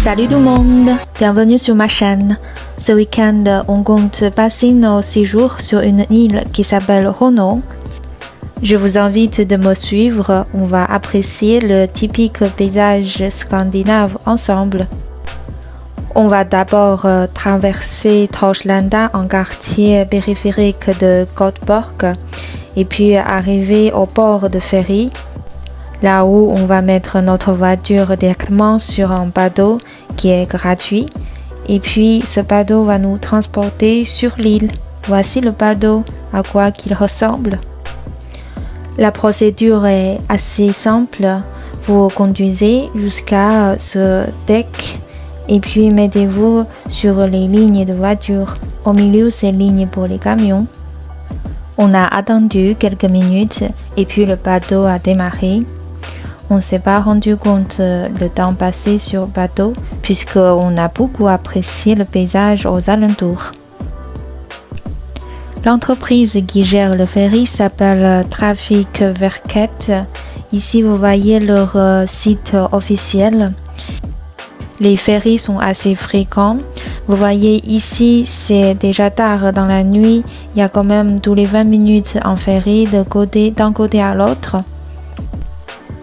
Salut tout le monde, bienvenue sur ma chaîne. Ce week-end, on compte passer nos 6 jours sur une île qui s'appelle Hono. Je vous invite de me suivre, on va apprécier le typique paysage scandinave ensemble. On va d'abord traverser Torslanda, un quartier périphérique de Göteborg, et puis arriver au port de ferry, là où on va mettre notre voiture directement sur un bateau qui est gratuit. Et puis ce bateau va nous transporter sur l'île. Voici le bateau, à quoi qu'il ressemble. La procédure est assez simple. Vous conduisez jusqu'à ce deck et puis mettez-vous sur les lignes de voitures. Au milieu, c'est lignes pour les camions. On a attendu quelques minutes et puis le bateau a démarré. On ne s'est pas rendu compte le temps passé sur le bateau puisqu'on a beaucoup apprécié le paysage aux alentours. L'entreprise qui gère le ferry s'appelle Trafikverket. Ici, vous voyez leur site officiel. Les ferries sont assez fréquents. Vous voyez ici, c'est déjà tard dans la nuit. Il y a quand même tous les 20 minutes un ferry d'un côté à l'autre.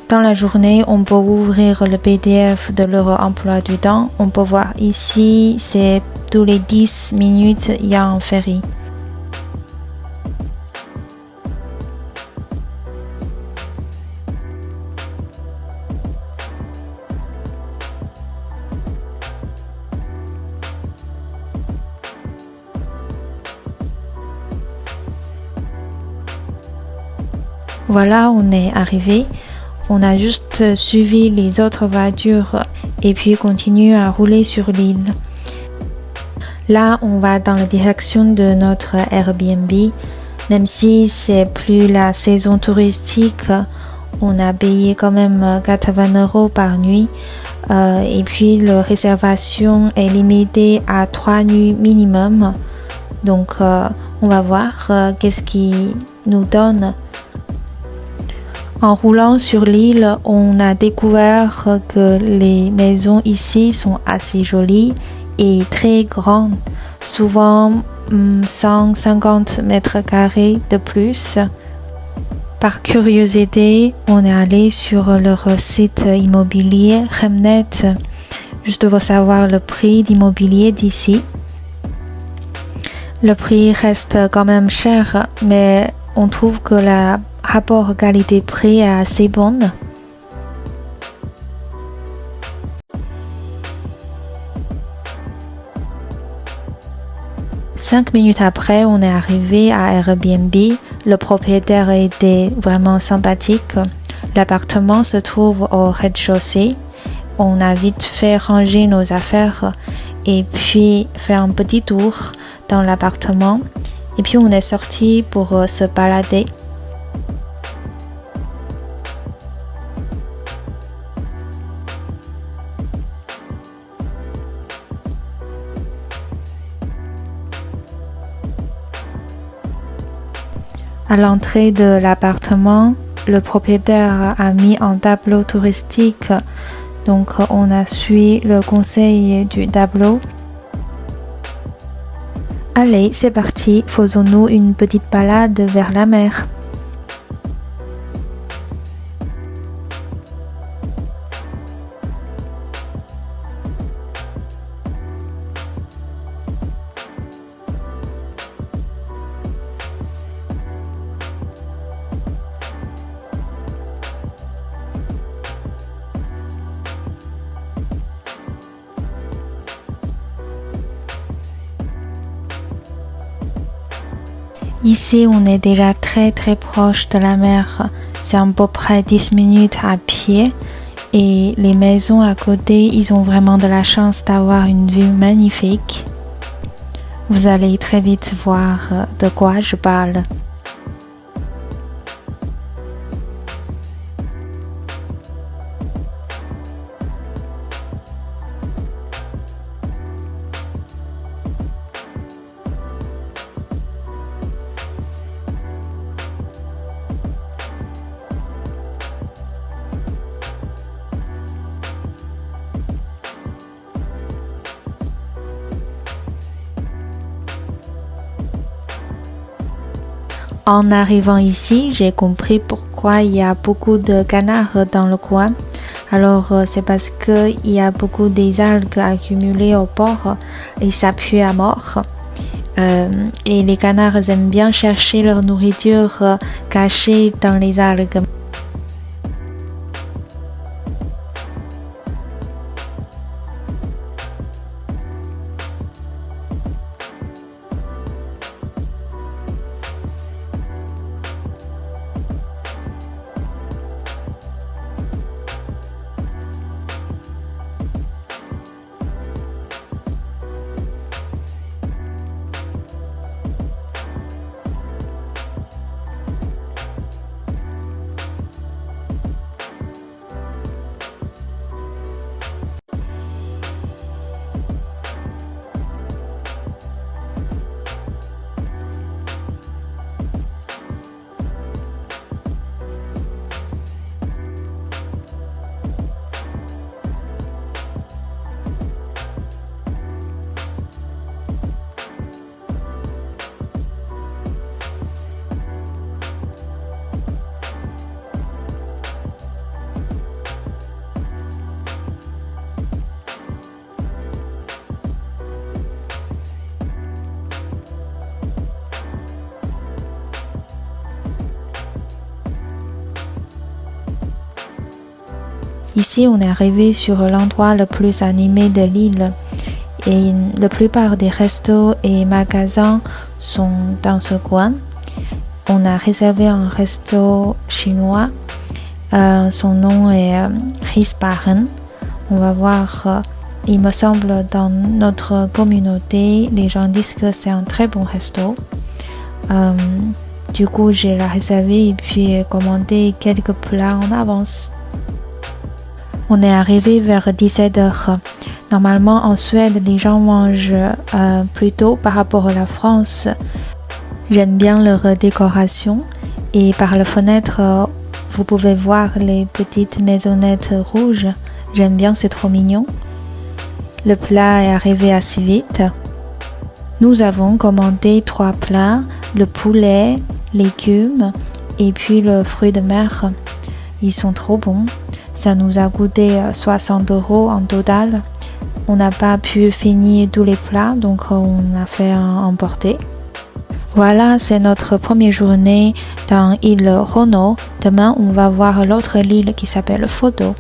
Dans la journée, on peut ouvrir le PDF de leur emploi du temps. On peut voir ici, c'est tous les 10 minutes, il y a un ferry. Voilà, on est arrivé. On a juste suivi les autres voitures et puis continue à rouler sur l'île. Là, on va dans la direction de notre Airbnb. Même si c'est plus la saison touristique, on a payé quand même 80 € par nuit. Et puis, la réservation est limitée à 3 nuits minimum. Donc, on va voir qu'est-ce qui nous donne. En roulant sur l'île, on a découvert que les maisons ici sont assez jolies et très grandes, souvent 150 mètres carrés de plus. Par curiosité, on est allé sur leur site immobilier Hemnet, juste pour savoir le prix d'immobilier d'ici. Le prix reste quand même cher, mais on trouve que la rapport qualité-prix est assez bon. Cinq minutes après, on est arrivé à Airbnb. Le propriétaire était vraiment sympathique. L'appartement se trouve au rez-de-chaussée. On a vite fait ranger nos affaires et puis fait un petit tour dans l'appartement. Et puis on est sorti pour se balader. À l'entrée de l'appartement, le propriétaire a mis un tableau touristique, donc on a suivi le conseil du tableau. Allez, c'est parti, faisons-nous une petite balade vers la mer. Ici, on est déjà très proche de la mer. C'est à peu près 10 minutes à pied. Et les maisons à côté, ils ont vraiment de la chance d'avoir une vue magnifique. Vous allez très vite voir de quoi je parle. En arrivant ici, j'ai compris pourquoi il y a beaucoup de canards dans le coin. Alors, c'est parce qu'il y a beaucoup des algues accumulées au port et ça pue à mort. Et les canards aiment bien chercher leur nourriture cachée dans les algues. Ici, on est arrivé sur l'endroit le plus animé de l'île et la plupart des restos et magasins sont dans ce coin. On a réservé un resto chinois. Son nom est Riesbaren. On va voir, il me semble, dans notre communauté, les gens disent que c'est un très bon resto. Du coup, j'ai la réservé et puis commandé quelques plats en avance. On est arrivé vers 17h. Normalement, en Suède, les gens mangent plus tôt par rapport à la France. J'aime bien leur décoration et par la fenêtre, vous pouvez voir les petites maisonnettes rouges. J'aime bien, c'est trop mignon. Le plat est arrivé assez vite. Nous avons commandé 3 plats, le poulet, légumes et puis le fruit de mer. Ils sont trop bons. Ça nous a coûté 60 € en total. On n'a pas pu finir tous les plats, donc on a fait emporter. Voilà, c'est notre première journée dans l'île Rono. Demain, on va voir l'autre île qui s'appelle Fodo.